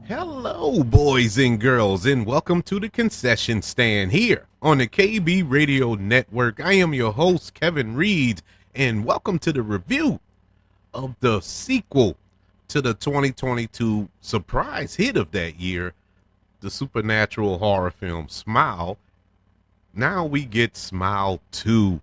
Hello, boys and girls, and welcome to the concession stand here on the KB Radio Network. I am your host, Kevin Reed, and welcome to the review of the sequel to the 2022 surprise hit of that year, the supernatural horror film Smile. Now we get Smile 2.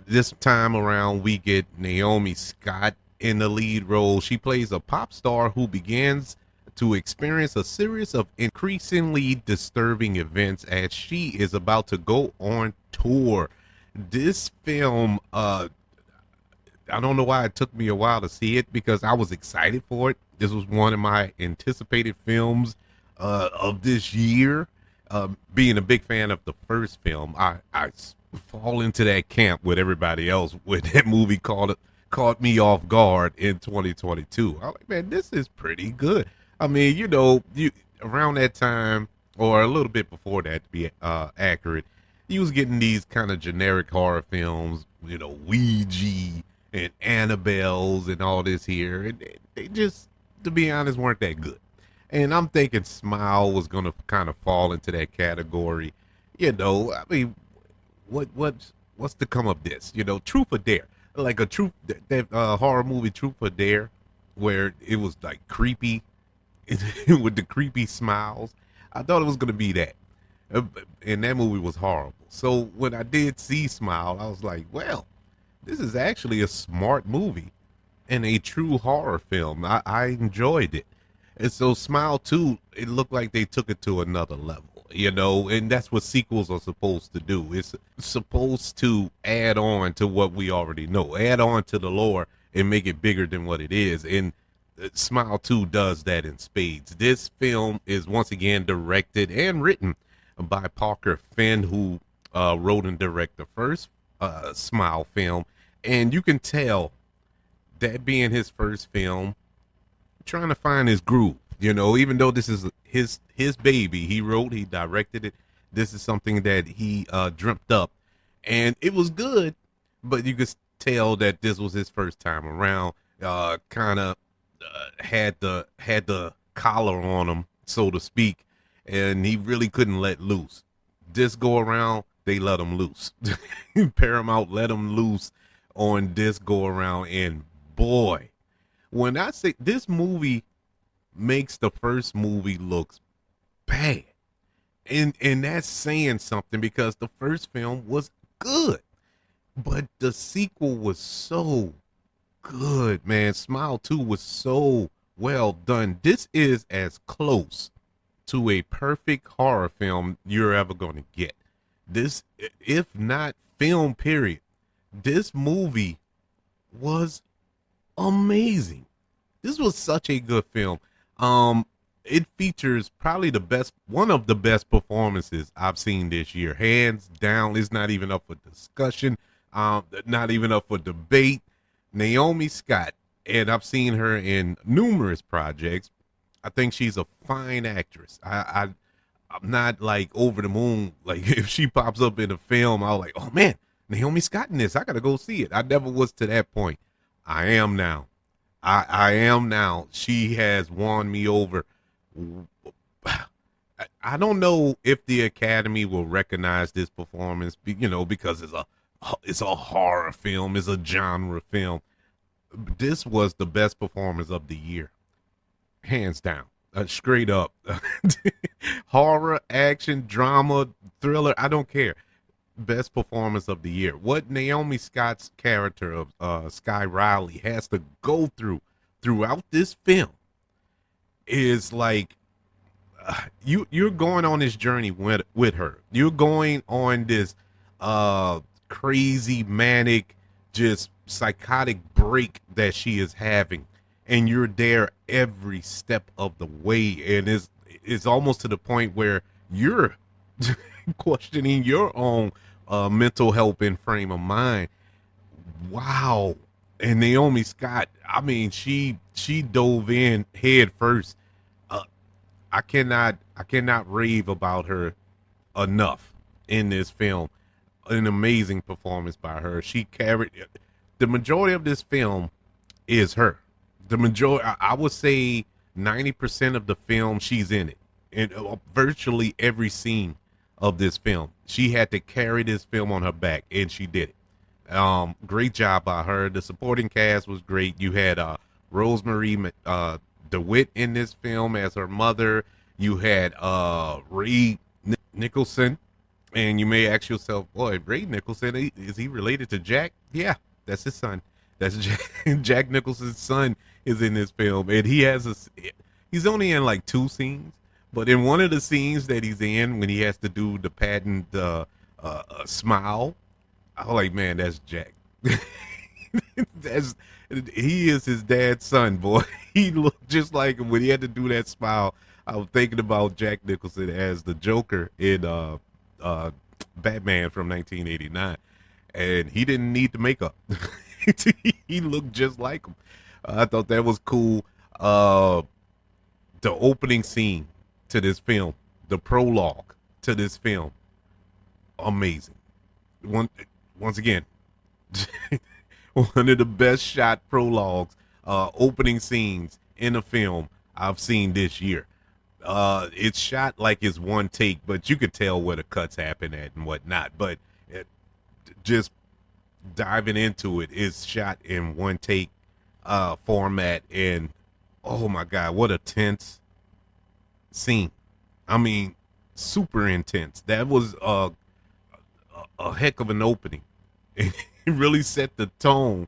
This time around, we get Naomi Scott in the lead role. She plays a pop star who begins to experience a series of increasingly disturbing events as she is about to go on tour. This film, I don't know why it took me a while to see it because I was excited for it. This was one of my anticipated films of this year. Being a big fan of the first film, I fall into that camp with everybody else when that movie caught me off guard in 2022. I'm like, man, this is pretty good. I mean, you around that time or a little bit before that to be accurate, you was getting these kind of generic horror films, Ouija and Annabelle's and all this here, and they just, to be honest, weren't that good. And I'm thinking Smile was gonna kind of fall into that category. I mean, what's to come of this? Truth or Dare, like a truth that horror movie Truth or Dare, where it was like creepy with the creepy smiles. I thought it was gonna be that, and that movie was horrible. So when I did see Smile, I was like, well, this is actually a smart movie and a true horror film. I enjoyed it. And so Smile 2, it looked like they took it to another level, and that's what sequels are supposed to do. It's supposed to add on to what we already know, add on to the lore and make it bigger than what it is. And Smile 2 does that in spades. This film is once again directed and written by Parker Finn, who wrote and directed the first Smile film. And you can tell that being his first film, trying to find his groove, even though this is his baby. He wrote, he directed it. This is something that he dreamt up, and it was good, but you could tell that this was his first time around. Kind of had the collar on him, so to speak, and he really couldn't let loose. This go around, they let him loose. Paramount let him loose on this go around, and boy, when I say this movie makes the first movie looks bad, and that's saying something because the first film was good, but the sequel was so good, man. Smile 2 was so well done. This is as close to a perfect horror film you're ever going to get. This, if not film period, this movie was amazing. This was such a good film. It features probably one of the best performances I've seen this year, hands down. It's not even up for discussion, not even up for debate. Naomi Scott, and I've seen her in numerous projects. I think she's a fine actress. I'm not like over the moon. Like if she pops up in a film, I was like, oh man, Naomi Scott in this. I gotta go see it. I never was to that point. I am now. I am now. She has won me over. I don't know if the Academy will recognize this performance, because it's a horror film, it's a genre film. This was the best performance of the year, hands down, straight up. Horror, action, drama, thriller, I don't care. Best performance of the year. What Naomi Scott's character of Sky Riley has to go throughout this film is like, you're going on this journey with her. You're going on this crazy, manic, just psychotic break that she is having, and you're there every step of the way, and it's almost to the point where you're questioning your own mental health and frame of mind. Wow. And Naomi Scott, I mean, she dove in head first. I cannot rave about her enough in this film. An amazing performance by her. She carried the majority of this film is her. The majority, I would say 90% of the film she's in it, and virtually every scene of this film she had to carry this film on her back, and she did it. Great job by her. The supporting cast was great. You had Rosemary DeWitt in this film as her mother. You had Ray Nicholson, and you may ask yourself, boy, Ray Nicholson, is he related to Jack? Yeah, that's his son. That's Jack Nicholson's son is in this film, and he's only in like 2 scenes, but in one of the scenes that he's in, when he has to do the patent smile, I was like, man, that's Jack. that's He is his dad's son, boy. He looked just like him when he had to do that smile. I was thinking about Jack Nicholson as the Joker in Batman from 1989, and he didn't need the makeup. He looked just like him. I thought that was cool. The opening scene to this film, the prologue to this film, amazing. Once again, one of the best shot prologues, opening scenes in a film I've seen this year. It's shot like it's one take, but you could tell where the cuts happen at and whatnot. But just diving into it, is shot in one take format, and oh my god, what a tense scene. I mean, super intense. That was a heck of an opening. It really set the tone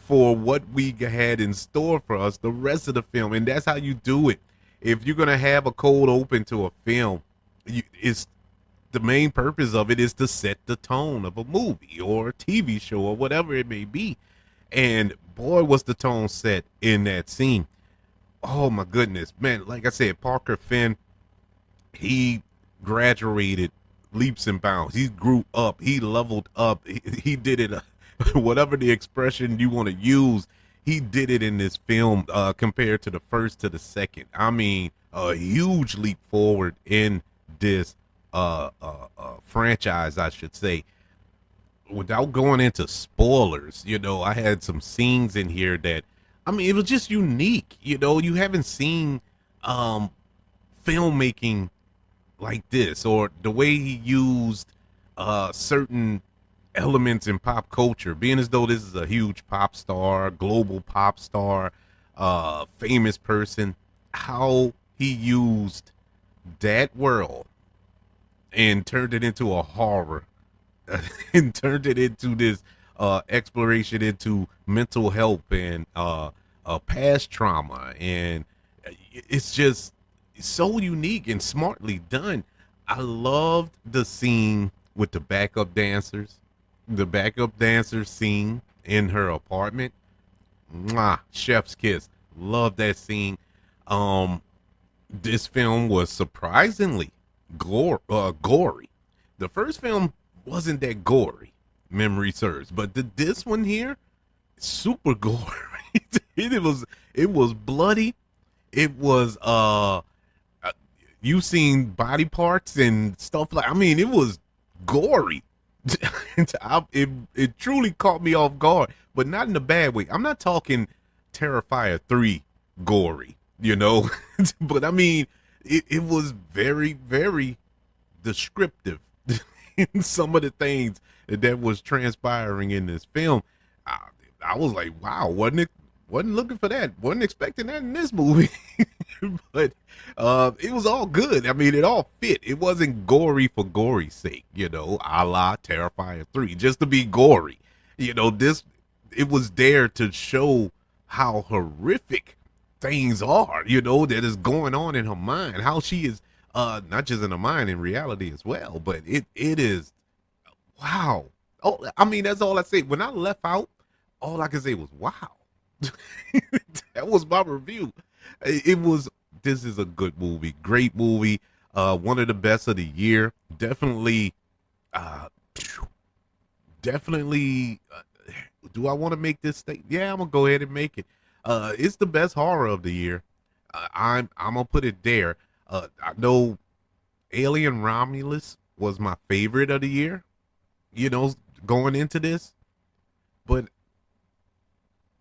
for what we had in store for us the rest of the film, and that's how you do it. If you're gonna have a cold open to a film, it's the main purpose of it is to set the tone of a movie or a TV show or whatever it may be. And boy, was the tone set in that scene. Oh my goodness, man! Like I said, Parker Finn, he graduated leaps and bounds. He grew up. He leveled up. He did it. Whatever the expression you want to use, he did it in this film compared to the first to the second. I mean, a huge leap forward in this franchise, I should say. Without going into spoilers, I had some scenes in here that, I mean, it was just unique. You haven't seen filmmaking like this, or the way he used certain elements in pop culture, being as though this is a huge pop star, global pop star, famous person, how he used that world and turned it into a horror and turned it into this exploration into mental health and past trauma. And it's just so unique and smartly done. I loved the scene with the backup dancers, scene in her apartment. Mwah, chef's kiss. Love that scene. This film was surprisingly gory. The first film wasn't that gory, memory serves, but this one here, super gory. it was bloody. It was you seen body parts and stuff, like, I mean, it was gory. It truly caught me off guard, but not in a bad way. I'm not talking Terrifier 3 gory, but I mean, it was very, very descriptive in some of the things that was transpiring in this film. I was like, wow, wasn't looking for that, wasn't expecting that in this movie. But it was all good. I mean, it all fit. It wasn't gory for gory's sake, a la Terrifier 3, just to be gory. It was there to show how horrific things are, that is going on in her mind, how she is not just in her mind, in reality as well. But it is, wow. Oh, I mean, that's all I say. When I left out, all I can say was, wow. That was my review. This is a good movie, great movie, one of the best of the year. Definitely, do I want to make this statement? Yeah, I'm gonna go ahead and make it. It's the best horror of the year. I'm gonna put it there. I know Alien Romulus was my favorite of the year, going into this, but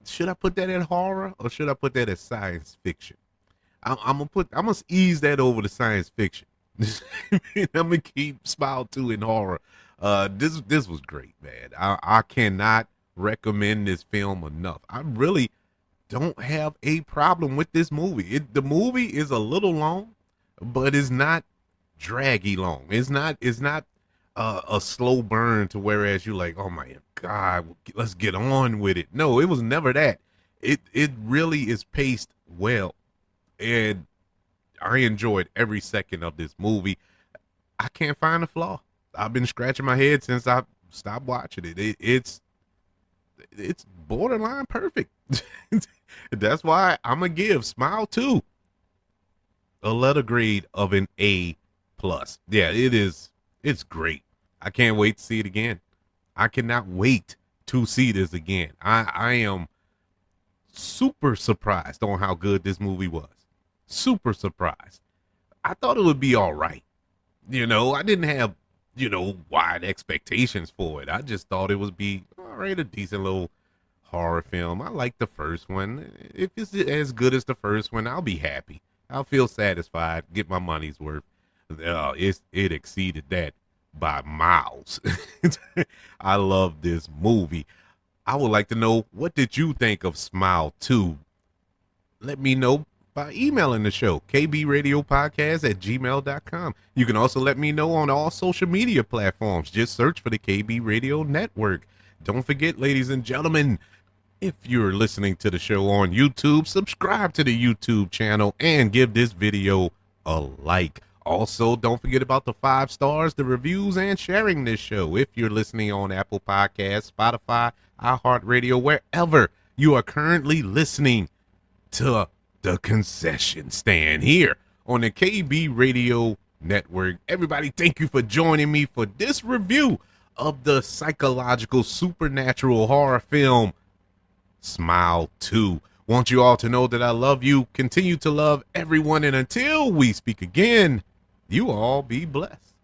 should I put that in horror or should I put that as science fiction? I'm gonna ease that over to science fiction. I'm gonna keep Smile 2 in horror. This was great, man. I cannot recommend this film enough. I really don't have a problem with this movie. The movie is a little long, but it's not draggy long. It's not a slow burn to whereas you're like, oh my god, let's get on with it. No, it was never that. It really is paced well, and I enjoyed every second of this movie. I can't find a flaw. I've been scratching my head since I stopped watching it. It's borderline perfect. That's why I'm gonna give Smile 2 a letter grade of an A plus. Yeah, it is. It's great. I can't wait to see it again. I cannot wait to see this again. I am super surprised on how good this movie was. Super surprised. I thought it would be all right. I didn't have, wide expectations for it. I just thought it would be all right, a decent little horror film. I like the first one. If it's as good as the first one, I'll be happy. I'll feel satisfied, get my money's worth. It exceeded that by miles. I love this movie. I would like to know, what did you think of Smile 2? Let me know by emailing the show, kbradiopodcast@gmail.com. You can also let me know on all social media platforms. Just search for the KB Radio Network. Don't forget, ladies and gentlemen, if you're listening to the show on YouTube, subscribe to the YouTube channel and give this video a like. Also, don't forget about the 5 stars, the reviews, and sharing this show. If you're listening on Apple Podcasts, Spotify, iHeartRadio, wherever you are currently listening to the Concession Stand here on the KB Radio Network. Everybody, thank you for joining me for this review of the psychological supernatural horror film Smile 2. Want you all to know that I love you, continue to love everyone, and until we speak again, you all be blessed.